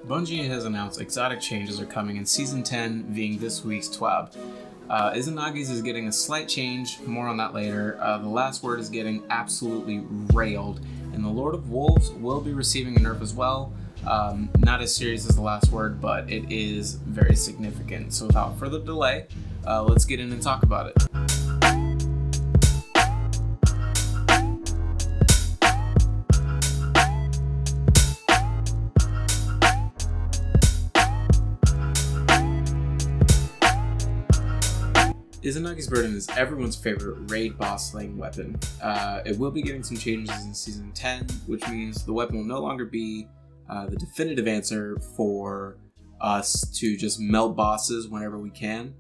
Bungie has announced exotic changes are coming in Season 10, being this week's TWAB. Izanagis is getting a slight change, more on that later. The last word is getting absolutely railed, and the Lord of Wolves will be receiving a nerf as well. Not as serious as the last word, but it is very significant. So without further delay, let's get in and talk about it. Izanagis Burden is everyone's favorite raid boss slaying weapon. It will be getting some changes in Season 10, which means the weapon will no longer be the definitive answer for us to just melt bosses whenever we can.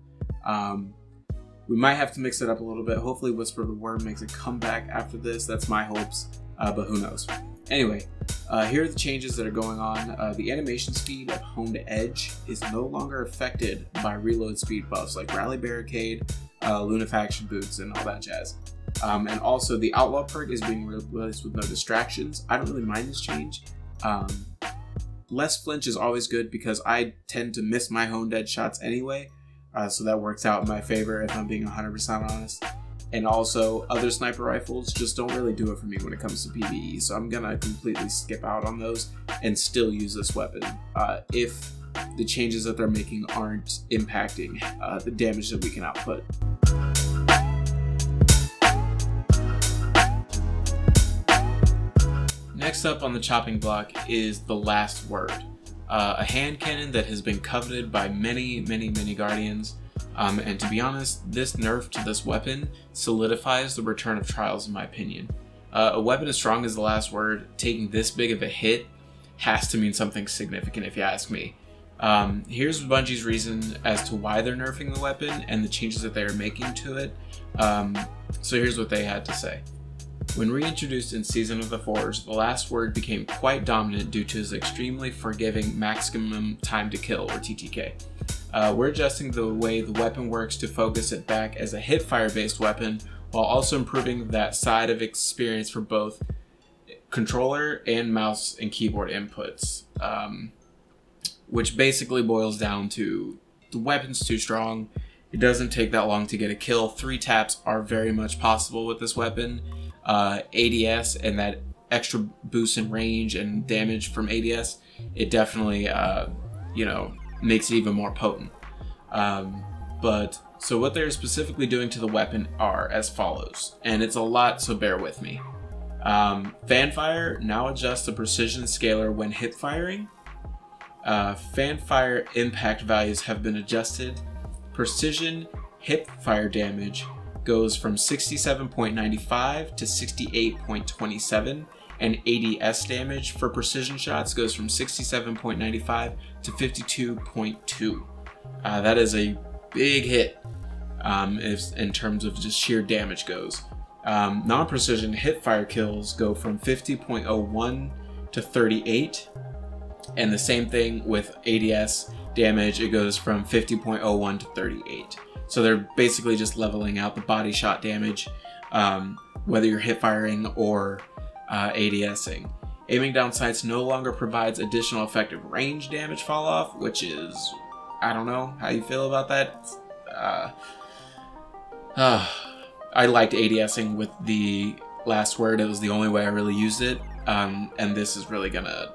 We might have to mix it up a little bit. Hopefully Whisper of the Worm makes a comeback after this. That's my hopes, but who knows. Anyway, here are the changes that are going on. The animation speed of Home to Edge is no longer affected by reload speed buffs like Rally Barricade, Lunafaction Boots, and all that jazz. And also the Outlaw perk is being replaced with no distractions. I don't really mind this change. Less flinch is always good because I tend to miss my Home Dead shots anyway, so that works out in my favor if I'm being 100% honest. And also, other sniper rifles just don't really do it for me when it comes to PvE, so I'm gonna completely skip out on those and still use this weapon if the changes that they're making aren't impacting the damage that we can output. Next up on the chopping block is the last word, a hand cannon that has been coveted by many Guardians. And to be honest, this nerf to this weapon solidifies the return of Trials in my opinion. A weapon as strong as the last word, taking this big of a hit has to mean something significant if you ask me. Here's Bungie's reason as to why they're nerfing the weapon and the changes that they are making to it. So here's what they had to say. When reintroduced in Season of the Forge, the last word became quite dominant due to his extremely forgiving maximum time to kill, or TTK. We're adjusting the way the weapon works to focus it back as a hipfire based weapon while also improving that side of experience for both controller and mouse and keyboard inputs, which basically boils down to the weapon's too strong. It doesn't take that long to get a kill. 3 taps are very much possible with this weapon. ADS and that extra boost in range and damage from ADS, it definitely you know, makes it even more potent. So what they're specifically doing to the weapon are as follows, and it's a lot, so bear with me. Fanfire now adjusts the precision scaler when hip firing. Fanfire impact values have been adjusted. Precision hip fire damage goes from 67.95 to 68.27, and ADS damage for precision shots goes from 67.95 to 52.2. That is a big hit in terms of just sheer damage goes. Non-precision hip fire kills go from 50.01 to 38, and the same thing with ADS damage, it goes from 50.01 to 38. So they're basically just leveling out the body shot damage, whether you're hip firing or ADSing. Aiming down sights no longer provides additional effective range damage fall off, which is, I don't know how you feel about that. I liked ADSing with the last word. It was the only way I really used it, and this is really gonna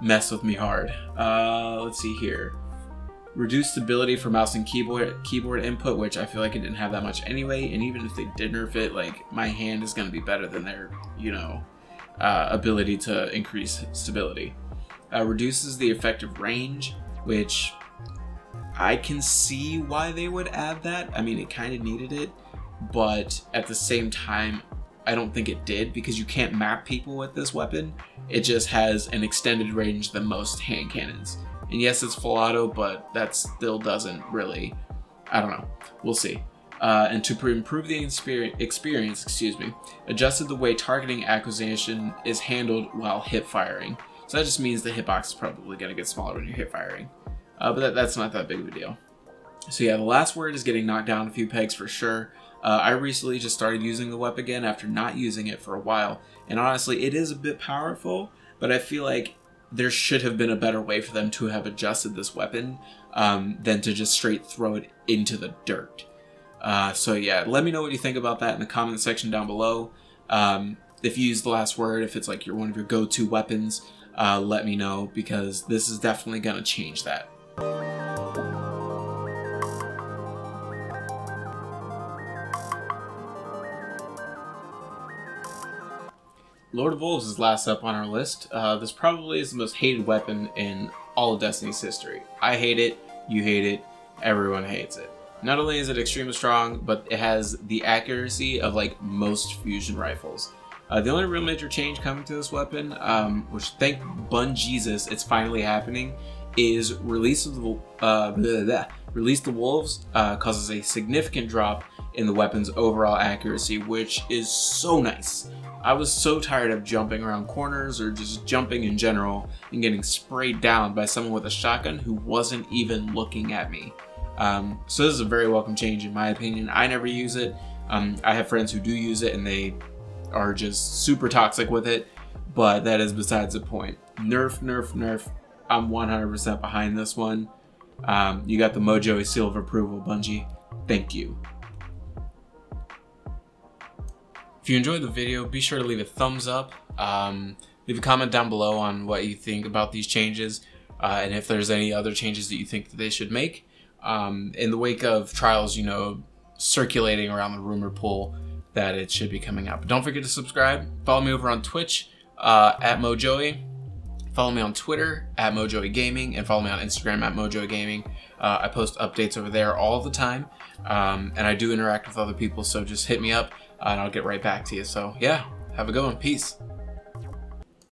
mess with me hard. Let's see here. Reduced stability for mouse and keyboard input, which I feel like it didn't have that much anyway, and even if they did nerf it, like, my hand is going to be better than their, you know, ability to increase stability. Reduces the effective range, which I can see why they would add that. I mean, it kind of needed it, but at the same time, I don't think it did, because you can't map people with this weapon. It just has an extended range than most hand cannons. And yes, it's full auto, but that still doesn't really, I don't know, we'll see. And to improve the experience, adjusted the way targeting acquisition is handled while hip firing. So that just means the hitbox is probably going to get smaller when you're hip firing. But that's not that big of a deal. So yeah, the last word is getting knocked down a few pegs for sure. I recently just started using the weapon again after not using it for a while. And honestly, it is a bit powerful, but I feel like there should have been a better way for them to have adjusted this weapon than to just straight throw it into the dirt. So yeah, let me know what you think about that in the comment section down below. If you use the last word, if it's like one of your go-to weapons, let me know, because this is definitely gonna change that. Lord of Wolves is last up on our list. This probably is the most hated weapon in all of Destiny's history. I hate it, you hate it, everyone hates it. Not only is it extremely strong, but it has the accuracy of like most fusion rifles. The only real major change coming to this weapon, which thank Bunjesus it's finally happening, is Release the Wolves causes a significant drop in the weapon's overall accuracy, which is so nice. I was so tired of jumping around corners or just jumping in general and getting sprayed down by someone with a shotgun who wasn't even looking at me. So this is a very welcome change in my opinion. I never use it. I have friends who do use it and they are just super toxic with it, but that is besides the point. Nerf, nerf, nerf. I'm 100% behind this one. You got the Mojo seal of approval, Bungie. Thank you. If you enjoyed the video, be sure to leave a thumbs up. Leave a comment down below on what you think about these changes, and if there's any other changes that you think that they should make. In the wake of Trials, you know, circulating around the rumor pool that it should be coming out. But don't forget to subscribe. Follow me over on Twitch at Mojoey. Follow me on Twitter at Mojoey Gaming, and follow me on Instagram at Mojoey Gaming. I post updates over there all the time, and I do interact with other people, so just hit me up and I'll get right back to you. So yeah, have a good one. Peace.